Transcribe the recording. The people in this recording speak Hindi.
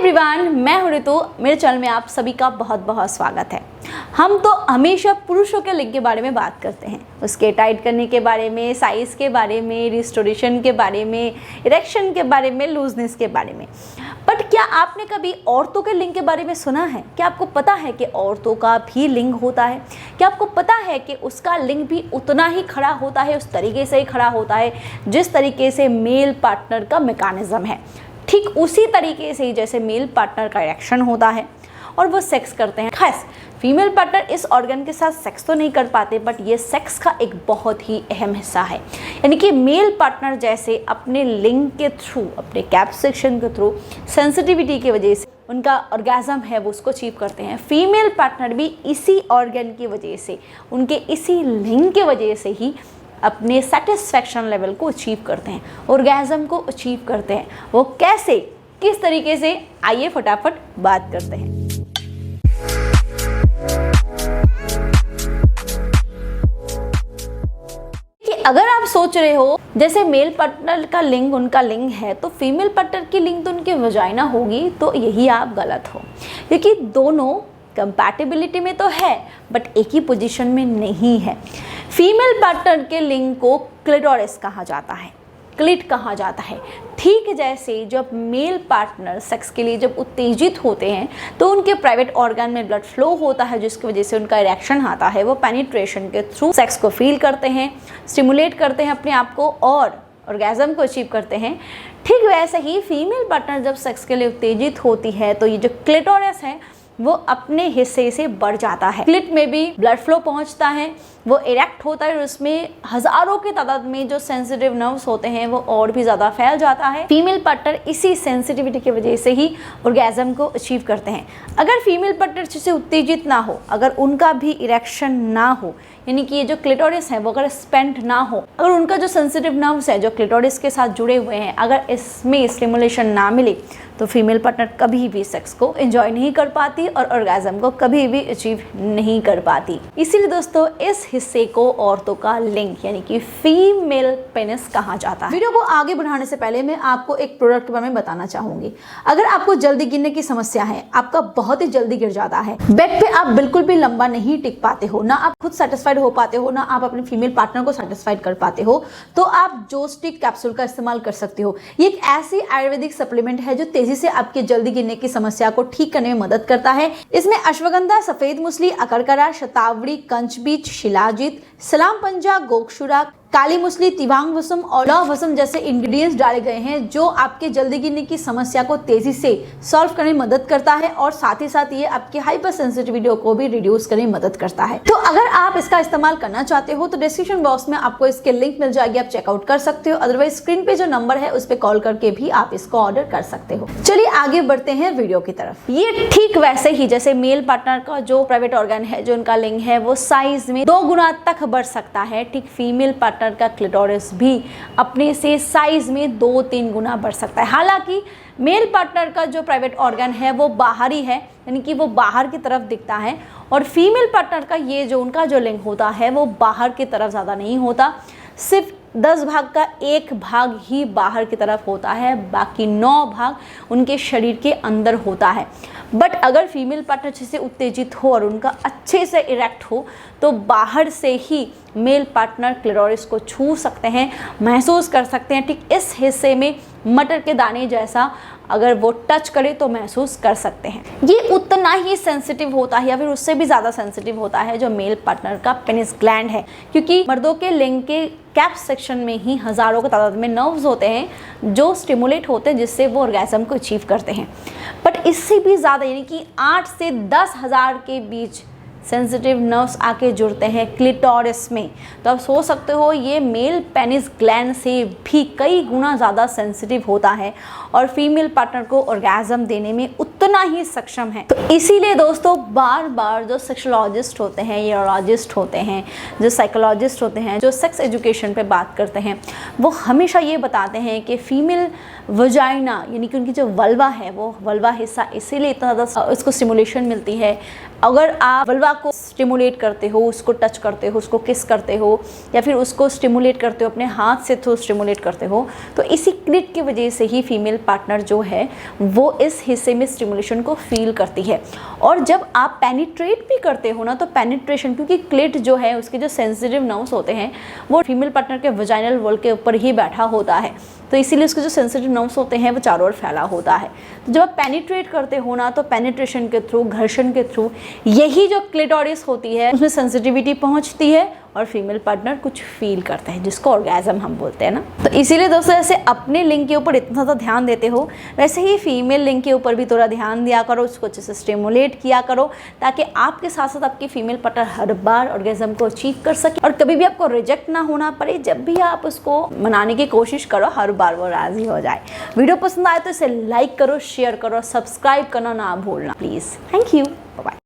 एवरीवन, मैं हूँ ऋतु। मेरे चैनल में आप सभी का बहुत बहुत स्वागत है। हम तो हमेशा पुरुषों के लिंग के बारे में बात करते हैं, उसके टाइट करने के बारे में, साइज़ के बारे में, रिस्टोरेशन के बारे में, इरेक्शन के बारे में, लूजनेस के बारे में। बट क्या आपने कभी औरतों के लिंग के बारे में सुना है? क्या आपको पता है कि औरतों का भी लिंग होता है? क्या आपको पता है कि उसका लिंग भी उतना ही खड़ा होता है, उस तरीके से ही खड़ा होता है जिस तरीके से मेल पार्टनर का मैकेनिज्म है? ठीक उसी तरीके से जैसे मेल पार्टनर का इरेक्शन होता है और वो सेक्स करते हैं। खास फीमेल पार्टनर इस ऑर्गन के साथ सेक्स तो नहीं कर पाते, बट ये सेक्स का एक बहुत ही अहम हिस्सा है। यानी कि मेल पार्टनर जैसे अपने लिंग के थ्रू, अपने कैप सेक्शन के थ्रू, सेंसिटिविटी की वजह से उनका ऑर्गेज्म है वो उसको अचीव करते हैं। फीमेल पार्टनर भी इसी ऑर्गन की वजह से, उनके इसी लिंग के वजह से ही अपने सेटिस्फैक्शन लेवल को अचीव करते हैं, ऑर्गेज्म को अचीव करते हैं। वो कैसे, किस तरीके से, आइए फटाफट बात करते हैं। कि अगर आप सोच रहे हो जैसे मेल पार्टनर का लिंग उनका लिंग है तो फीमेल पार्टनर की लिंग तो उनकी वजाइना होगी, तो यही आप गलत हो। क्योंकि दोनों कंपैटिबिलिटी में तो है बट एक ही पोजीशन में नहीं है। फीमेल पार्टनर के लिंग को क्लिटोरिस कहा जाता है, क्लिट कहा जाता है। ठीक जैसे जब मेल पार्टनर सेक्स के लिए जब उत्तेजित होते हैं तो उनके प्राइवेट ऑर्गन में ब्लड फ्लो होता है, जिसकी वजह से उनका इरेक्शन आता है। वो पेनिट्रेशन के थ्रू सेक्स को फील करते हैं, स्टिमुलेट करते हैं अपने आप को और ऑर्गेज्म को अचीव करते हैं। ठीक वैसे ही फीमेल पार्टनर जब सेक्स के लिए उत्तेजित होती है तो ये जो क्लिटोरिस है वो अपने हिस्से से बढ़ जाता है। क्लिट में भी ब्लड फ्लो पहुंचता है, वो इरेक्ट होता है और उसमें हजारों के तादाद में जो सेंसिटिव नर्व्स होते हैं वो और भी ज़्यादा फैल जाता है। फीमेल पार्टनर इसी सेंसिटिविटी की वजह से ही ऑर्गेज्म को अचीव करते हैं। अगर फीमेल पार्टनर से उत्तेजित ना हो, अगर उनका भी इरेक्शन ना हो, यानी कि ये जो क्लिटोरिस है वो अगर स्पेंट ना हो, अगर उनका जो सेंसिटिव नर्व्स है जो क्लिटोरिस के साथ जुड़े हुए हैं, अगर इसमें स्टिमुलेशन ना मिले तो फीमेल पार्टनर कभी भी सेक्स को एंजॉय नहीं कर पाती और ऑर्गेज्म को कभी भी अचीव नहीं कर पाती। इसीलिए दोस्तों इस हिस्से को औरतों का लिंग यानी कि फीमेल पेनिस कहा जाता है। वीडियो को आगे बढ़ाने से पहले मैं आपको एक प्रोडक्ट के बारे में बताना चाहूंगी। अगर आपको जल्दी गिरने की समस्या है, आपका बहुत ही जल्दी गिर जाता है, बेड पे आप बिल्कुल भी लंबा नहीं टिक पाते हो, ना आप खुद सेटिस्फाइड हो पाते हो, ना आप अपने फीमेल पार्टनर को सेटिस्फाइड कर पाते हो, तो आप जोस्टिक कैप्सूल का इस्तेमाल कर सकते हो। ये एक ऐसी आयुर्वेदिक सप्लीमेंट है जो तेजी से आपके जल्दी गिरने की समस्या को ठीक करने में मदद करता है। इसमें अश्वगंधा, सफेद मूसली, अकरकरा, शतावरी, कंचबीज, शिलाजीत, सलाम पंजा, गोक्षुरा, काली मूसली, तिवांग वसम और लौह वसम जैसे इंग्रेडिएंट्स डाले गए हैं जो आपके जल्दी गिरने की समस्या को तेजी से सॉल्व करने में मदद करता है और साथ ही साथ ये आपकी हाइपर सेंसिटिविटी को भी रिड्यूस करने में मदद करता है। तो अगर आप इसका इस्तेमाल करना चाहते हो तो डिस्क्रिप्शन बॉक्स में आपको इसके लिंक मिल जाएगी, आप चेकआउट कर सकते हो। अदरवाइज स्क्रीन पे जो नंबर है उस पर कॉल करके भी आप इसको ऑर्डर कर सकते हो। चलिए आगे बढ़ते हैं वीडियो की तरफ। ये ठीक वैसे ही जैसे मेल पार्टनर का जो प्राइवेट ऑर्गन है, जो उनका लिंग है, वो साइज में 2 गुना तक बढ़ सकता है। ठीक फीमेल पार्टनर का क्लिटोरिस भी अपने से साइज में 2-3 गुना बढ़ सकता है। हालांकि मेल पार्टनर का जो प्राइवेट ऑर्गन है वो बाहरी है, यानी कि वो बाहर की तरफ दिखता है, और फीमेल पार्टनर का ये जो उनका जो लिंग होता है वो बाहर की तरफ ज़्यादा नहीं होता। सिर्फ 10 भाग का 1 भाग ही बाहर की तरफ होता है, बाकी 9 भाग उनके शरीर के अंदर होता है। बट अगर फीमेल पार्टनर अच्छे से उत्तेजित हो और उनका अच्छे से इरेक्ट हो तो बाहर से ही मेल पार्टनर क्लिटोरिस को छू सकते हैं, महसूस कर सकते हैं। ठीक इस हिस्से में मटर के दाने जैसा अगर वो टच करे तो महसूस कर सकते हैं। ये उतना ही सेंसिटिव होता है या फिर उससे भी ज़्यादा सेंसिटिव होता है जो मेल पार्टनर का पेनिस ग्लैंड है, क्योंकि मर्दों के लिंग के कैप सेक्शन में ही हज़ारों की तादाद में नर्व्स होते हैं जो स्टिमुलेट होते हैं जिससे वो ऑर्गेज्म को अचीव करते हैं। बट इससे भी ज़्यादा यानी कि 8 से 10 हज़ार के बीच सेंसिटिव नर्व्स आके जुड़ते हैं क्लिटोरिस में। तो आप सोच सकते हो ये मेल पेनिस ग्लैंड से भी कई गुना ज़्यादा सेंसिटिव होता है और फीमेल पार्टनर को ऑर्गेज्म देने में उतना ही सक्षम है। तो इसीलिए दोस्तों बार बार जो सेक्सोलॉजिस्ट होते हैं, यूरोलॉजिस्ट होते हैं, जो साइकोलॉजिस्ट होते हैं, जो सेक्स एजुकेशन पे बात करते हैं, वो हमेशा ये बताते हैं कि फीमेल वजाइना यानी कि उनकी जो वल्वा है, वो वल्वा हिस्सा इसीलिए इतना ज़्यादा उसको स्टिमुलेशन मिलती है। अगर आप वल्वा को स्टिमुलेट करते हो, उसको टच करते हो, उसको किस करते हो, या फिर उसको स्टिमुलेट करते हो अपने हाथ से थ्रू स्टिमुलेट करते हो, तो इसी क्लिट की वजह से ही फीमेल पार्टनर जो है वो इस हिस्से में स्टिमुलेशन को फील करती है। और जब आप पेनिट्रेट भी करते हो ना, तो पेनिट्रेशन, क्योंकि क्लिट जो है उसके जो सेंसिटिव नर्व्स होते हैं वो फीमेल पार्टनर के वजाइनल वॉल के ऊपर ही बैठा होता है, तो इसीलिए उसके जो सेंसिटिव नर्व्स होते हैं वो चारों ओर फैला होता है। तो जब आप पेनिट्रेट करते हो ना, तो पेनिट्रेशन के थ्रू, घर्षण के थ्रू, यही जो क्लिटोरिस होती है उसमें सेंसिटिविटी पहुंचती है और फीमेल पार्टनर कुछ फील करते हैं, जिसको ऑर्गेज़म हम बोलते हैं ना। तो इसीलिए दोस्तों, ऐसे अपने लिंग के ऊपर इतना ज़्यादा ध्यान देते हो, वैसे ही फीमेल लिंग के ऊपर भी थोड़ा ध्यान दिया करो, उसको अच्छे से स्टिमुलेट किया करो, ताकि आपके साथ साथ आपकी फीमेल पार्टनर हर बार ऑर्गेज़म को अचीव कर सके और कभी भी आपको रिजेक्ट ना होना पड़े। जब भी आप उसको मनाने की कोशिश करो, हर बार वो राज़ी हो जाए। वीडियो पसंद आए तो इसे लाइक करो, शेयर करो, सब्सक्राइब करना ना भूलना प्लीज़। Thank you. बाय।